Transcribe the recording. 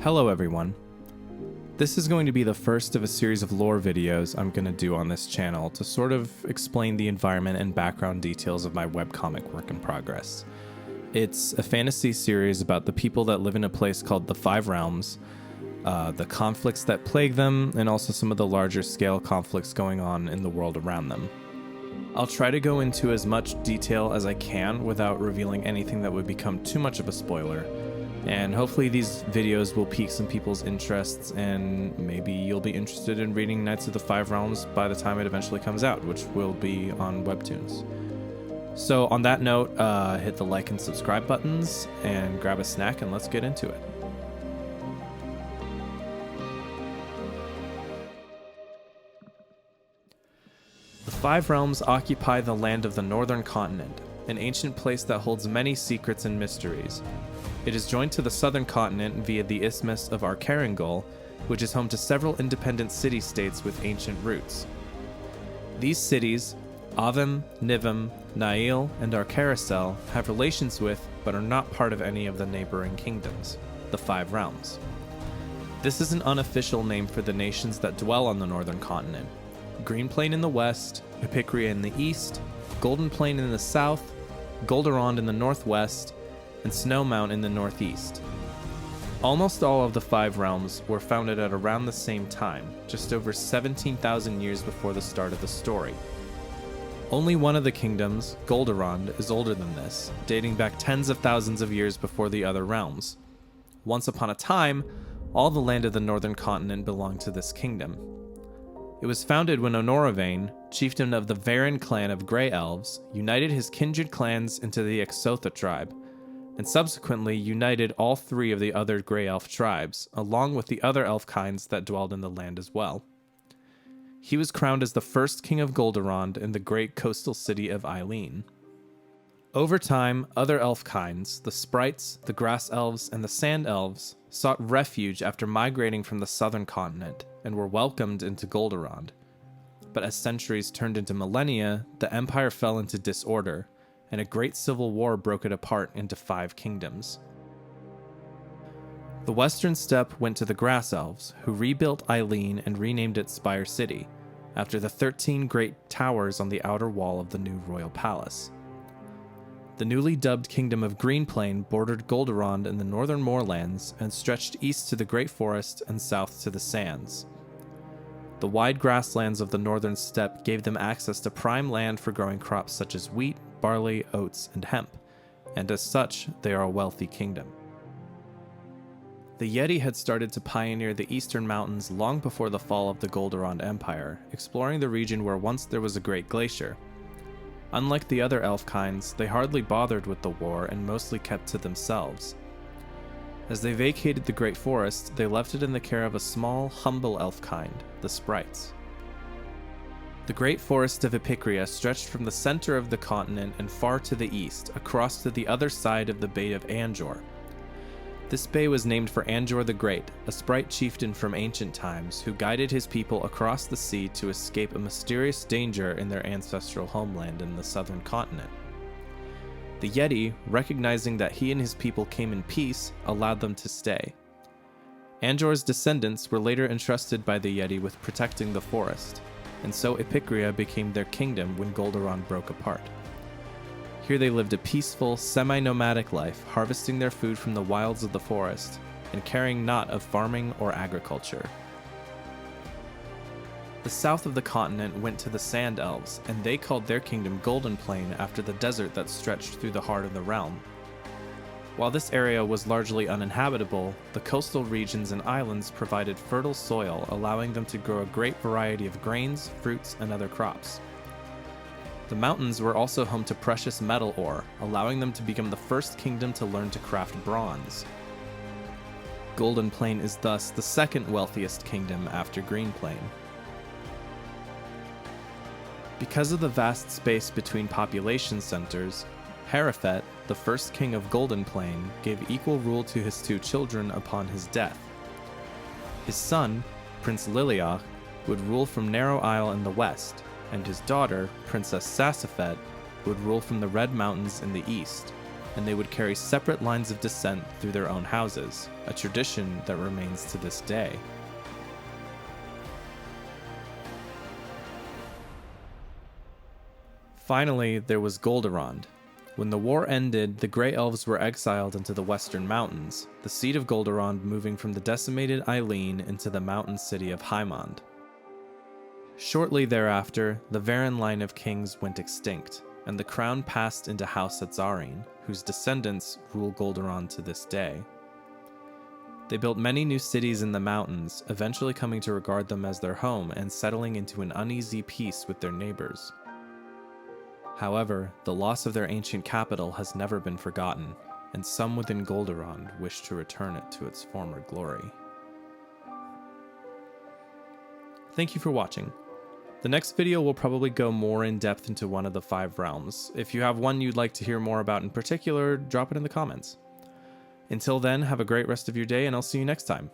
Hello everyone. This is going to be the first of a series of lore videos I'm going to do on this channel to sort of explain the environment and background details of my webcomic work in progress. It's a fantasy series about the people that live in a place called the Five Realms, the conflicts that plague them, and also some of the larger scale conflicts going on in the world around them. I'll try to go into as much detail as I can without revealing anything that would become too much of a spoiler. And hopefully these videos will pique some people's interests, and maybe you'll be interested in reading Knights of the Five Realms by the time it eventually comes out, which will be on Webtoons. So on that note, hit the like and subscribe buttons, and grab a snack, and let's get into it. The Five Realms occupy the land of the Northern Continent, an ancient place that holds many secrets and mysteries. It is joined to the southern continent via the Isthmus of Archangel, which is home to several independent city-states with ancient roots. These cities, Avim, Nivim, Nail, and Arcaracel, have relations with, but are not part of any of the neighboring kingdoms, the Five Realms. This is an unofficial name for the nations that dwell on the northern continent: Green Plain in the west, Epicria in the east, Golden Plain in the south, Golderond in the northwest, and Snowmount in the northeast. Almost all of the Five Realms were founded at around the same time, just over 17,000 years before the start of the story. Only one of the kingdoms, Golderond, is older than this, dating back tens of thousands of years before the other realms. Once upon a time, all the land of the northern continent belonged to this kingdom. It was founded when Honoravain, chieftain of the Varan clan of Grey Elves, united his kindred clans into the Exotha tribe, and subsequently united all three of the other Grey Elf tribes, along with the other elf kinds that dwelled in the land as well. He was crowned as the first king of Golderond in the great coastal city of Eileen. Over time, other elf kinds, the Sprites, the Grass Elves, and the Sand Elves, sought refuge after migrating from the southern continent, and were welcomed into Golderond. But as centuries turned into millennia, the empire fell into disorder, and a great civil war broke it apart into 5 kingdoms. The western steppe went to the Grass Elves, who rebuilt Eileen and renamed it Spire City, after the 13 great towers on the outer wall of the new royal palace. The newly dubbed Kingdom of Green Plain bordered Golderond in the northern moorlands and stretched east to the Great Forest and south to the sands. The wide grasslands of the northern steppe gave them access to prime land for growing crops such as wheat, barley, oats, and hemp, and as such, they are a wealthy kingdom. The Yeti had started to pioneer the eastern mountains long before the fall of the Golderond Empire, exploring the region where once there was a great glacier. Unlike the other elf kinds, they hardly bothered with the war and mostly kept to themselves. As they vacated the Great Forest, they left it in the care of a small, humble elf kind, the Sprites. The Great Forest of Epicria stretched from the center of the continent and far to the east, across to the other side of the Bay of Anjor. This bay was named for Anjor the Great, a Sprite chieftain from ancient times who guided his people across the sea to escape a mysterious danger in their ancestral homeland in the southern continent. The Yeti, recognizing that he and his people came in peace, allowed them to stay. Anjor's descendants were later entrusted by the Yeti with protecting the forest, and so Epicria became their kingdom when Golderond broke apart. Here they lived a peaceful, semi-nomadic life, harvesting their food from the wilds of the forest, and caring not of farming or agriculture. The south of the continent went to the Sand Elves, and they called their kingdom Golden Plain after the desert that stretched through the heart of the realm. While this area was largely uninhabitable, the coastal regions and islands provided fertile soil, allowing them to grow a great variety of grains, fruits, and other crops. The mountains were also home to precious metal ore, allowing them to become the first kingdom to learn to craft bronze. Golden Plain is thus the second wealthiest kingdom after Green Plain. Because of the vast space between population centers, Haraphet, the first king of Golden Plain, gave equal rule to his 2 children upon his death. His son, Prince Liliach, would rule from Narrow Isle in the west, and his daughter, Princess Sassafet, would rule from the Red Mountains in the east. and they would carry separate lines of descent through their own houses, a tradition that remains to this day. Finally, there was Golderond. When the war ended, the Grey Elves were exiled into the Western Mountains, the seat of Golderond moving from the decimated Eileen into the mountain city of Haimond. Shortly thereafter, the Varan line of kings went extinct, and the crown passed into House Atzarine, whose descendants rule Golderond to this day. They built many new cities in the mountains, eventually coming to regard them as their home and settling into an uneasy peace with their neighbors. However, the loss of their ancient capital has never been forgotten, and some within Golderond wish to return it to its former glory. Thank you for watching. The next video will probably go more in depth into one of the 5 realms. If you have one you'd like to hear more about in particular, drop it in the comments. Until then, have a great rest of your day, and I'll see you next time.